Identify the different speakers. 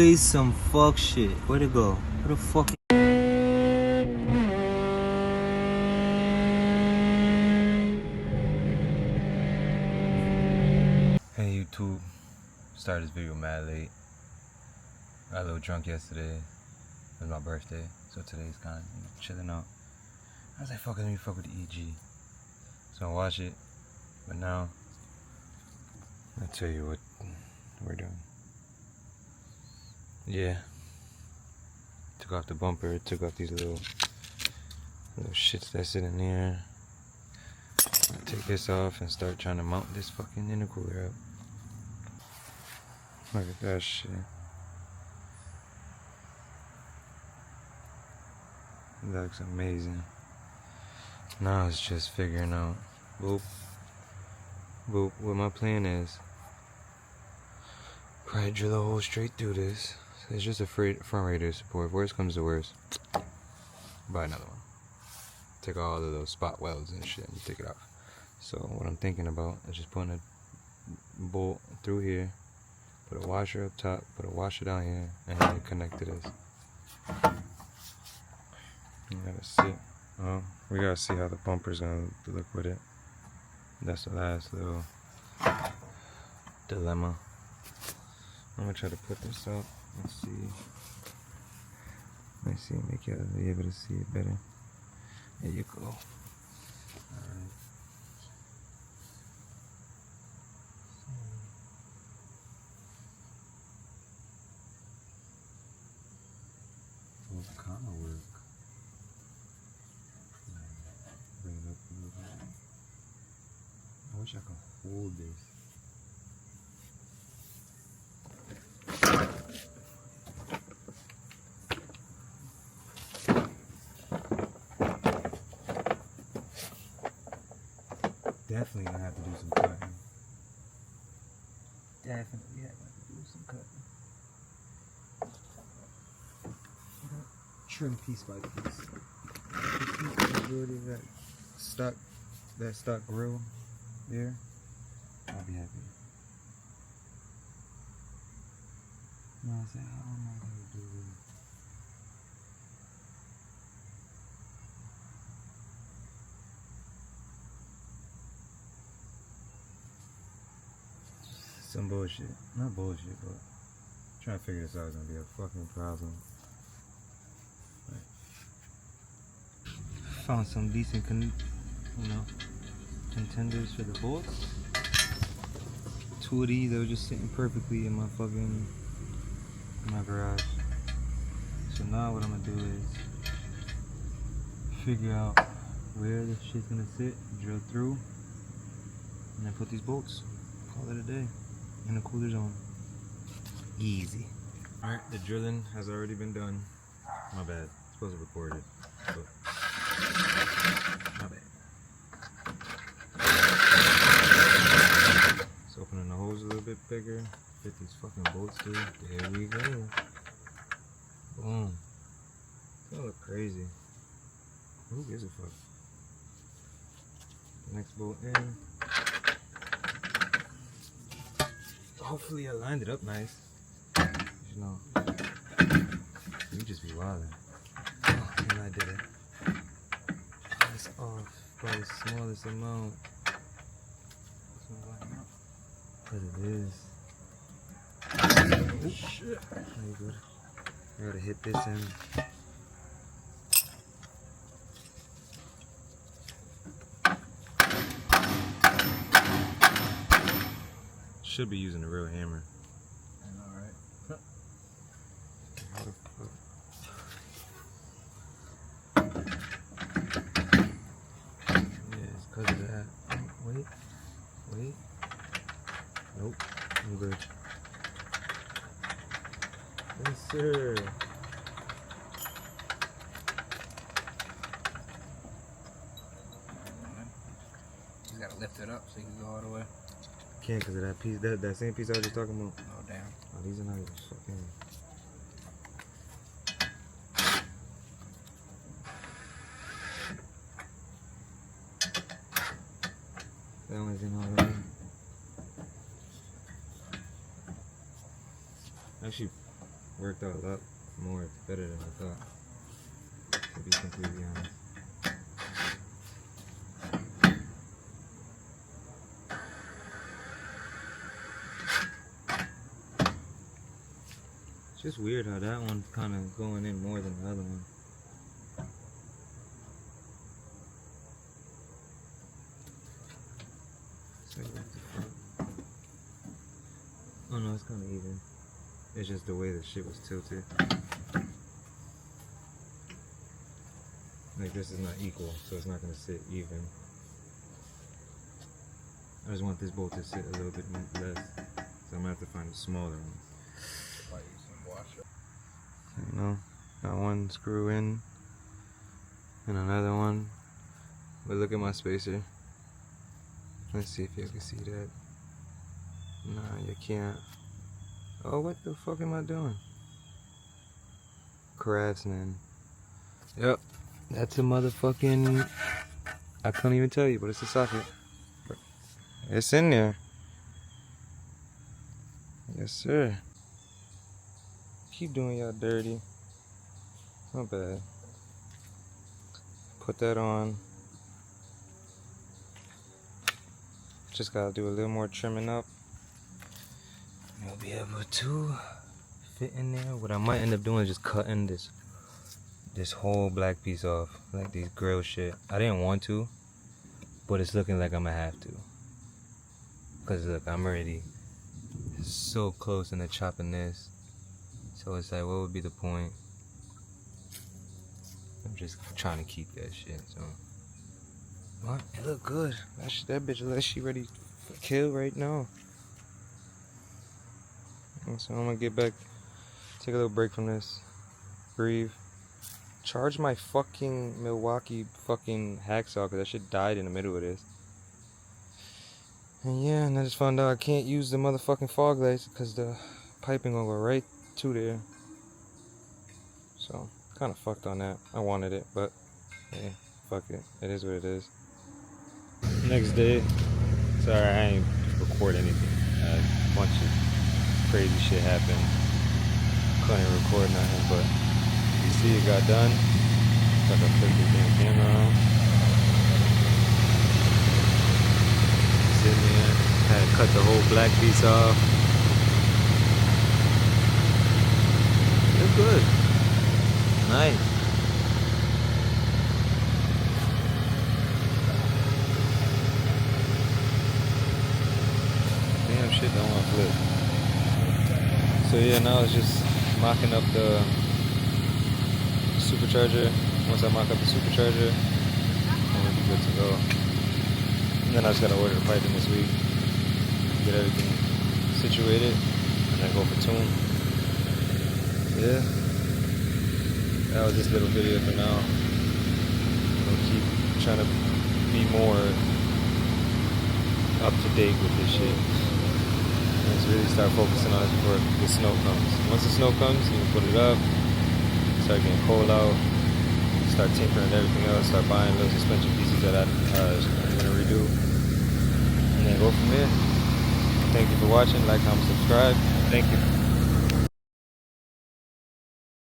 Speaker 1: always some fuck shit. Where'd it go? Where the fuck? Hey YouTube, started this video mad late. Got a little drunk yesterday. It was my birthday, so today's kind of chilling out. I was like, fuck it, let me fuck with the EG. So I watch it, but now I'll tell you what we're doing. Yeah, took off the bumper, took off these little shits that sit in there. I'll take this off and start trying to mount this fucking intercooler up. Look at that shit. It looks amazing. Now it's just figuring out, boop, boop, what my plan is. Probably drill a hole straight through this. It's just a front radiator support. If worst comes to worst, buy another one. Take all of those spot welds and shit and take it off. So what I'm thinking about is just putting a bolt through here, put a washer up top, put a washer down here, and then connect to this. You gotta see. Oh, we gotta see how the bumper's gonna look with it. That's the last little dilemma. I'm gonna try to put this up. Let's see. Let's see, make you be able to see it better. There you go. Alright. Will kind of work. Bring it up a little bit. I wish I could hold this. Definitely gonna have to do some cutting. Definitely have to do some cutting. Trim piece by piece. Majority of that stock grill there, I'll be happy. Now I say, how am I gonna do this? Some bullshit. Not bullshit, but trying to figure this out is gonna be a fucking problem. Right. Found some decent contenders for the bolts. Two of these that were just sitting perfectly in my garage. So now what I'm gonna do is figure out where this shit's gonna sit, drill through, and then put these bolts. Call it a day. Intercooler zone. Easy. Alright, the drilling has already been done. My bad. Supposed to record it. But my bad. Just opening the holes a little bit bigger. Fit these fucking bolts through. There we go. Boom. It's gonna look crazy. Who gives a fuck? Next bolt in. Hopefully I lined it up nice. You know, you just be wildin'. Oh, and I did it. It's off by the smallest amount. But it is. Oh shit. Very good. I gotta hit this in. Should be using a real hammer. I know, right? Yeah, it's because of that. Oh, wait. Nope, I'm good. Yes, sir. You gotta lift it up so you can go all the way. Can't because of that piece, that same piece I was just talking about. Oh damn. Oh, these are not even fucking. That one's in all the way. Actually, worked out a lot more better than I thought, to be completely honest. It's just weird how that one's kind of going in more than the other one. Oh no, it's kind of even. It's just the way the shit was tilted. Like this is not equal, so it's not gonna sit even. I just want this bolt to sit a little bit less, so I'm gonna have to find a smaller one. You know, got one screw in and another one. But look at my spacer. Let's see if you can see that. Nah, you can't. Oh, what the fuck am I doing? Craftsman. Yep, that's a motherfucking... I couldn't even tell you, but it's a socket. It's in there. Yes, sir. Keep doing y'all dirty. Not bad. Put that on. Just gotta do a little more trimming up. You'll be able to fit in there. What I might end up doing is just cutting this whole black piece off, like these grill shit. I didn't want to, but it's looking like I'm gonna have to. Cause look, I'm already so close into chopping this. So it's like, what would be the point? I'm just trying to keep that shit. So, what? It look good. That bitch looks like she ready to kill right now. So I'm gonna get back, take a little break from this, breathe, charge my fucking Milwaukee fucking hacksaw because that shit died in the middle of this. And yeah, and I just found out I can't use the motherfucking fog lights because the piping will go right to there. So kind of fucked on that. I wanted it, but hey, fuck it. It is what it is. Next day, sorry I ain't record anything. A bunch of crazy shit happened. Couldn't record nothing, but you see it got done. Got to flip the damn camera on. Sitting there, had to cut the whole black piece off. It's good. Nice. Damn shit don't want to flip. So yeah, now it's just mocking up the supercharger. Once I mock up the supercharger, then we'll be good to go. And then I just gotta order the piping this week, get everything situated, and then go for tune. Yeah, that was this little video for now. I'll keep trying to be more up to date with this shit. Let's really start focusing on it before the snow comes. Once the snow comes, you can put it up, start getting cold out, start tinkering and everything else, start buying little suspension pieces that I'm going to redo, and then go from there. Thank you for watching, like, comment, subscribe. Thank you.